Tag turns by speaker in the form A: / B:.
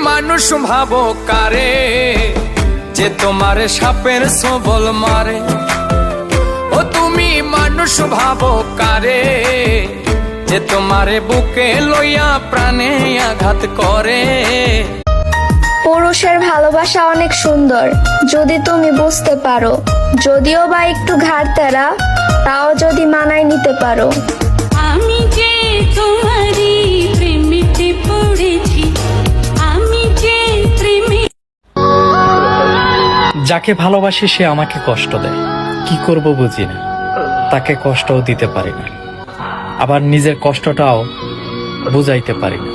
A: মানুষ ভাবো কারে, যে তোমার সাপের সবল মারে। ও তুমি মানুষ ভাবো কারে, যে তোমারে বুকে লইয়া প্রাণে আঘাত করে।
B: পুরুষের ভালোবাসা অনেক সুন্দর যদি তুমি বুঝতে পারো, যদিও বা একটু ঘাড়তেরা, তাও যদি মানায় নিতে পারো।
C: আমি যে তোমারই প্রেমেতে পড়েছি, আমি যে প্রেমে।
D: যাকে ভালোবাসি সে আমাকে কষ্ট দেয়, কি করব বুঝি না। তাকে কষ্টও দিতে পারি না, আবার নিজের কষ্টটাও বুঝাইতে পারি না।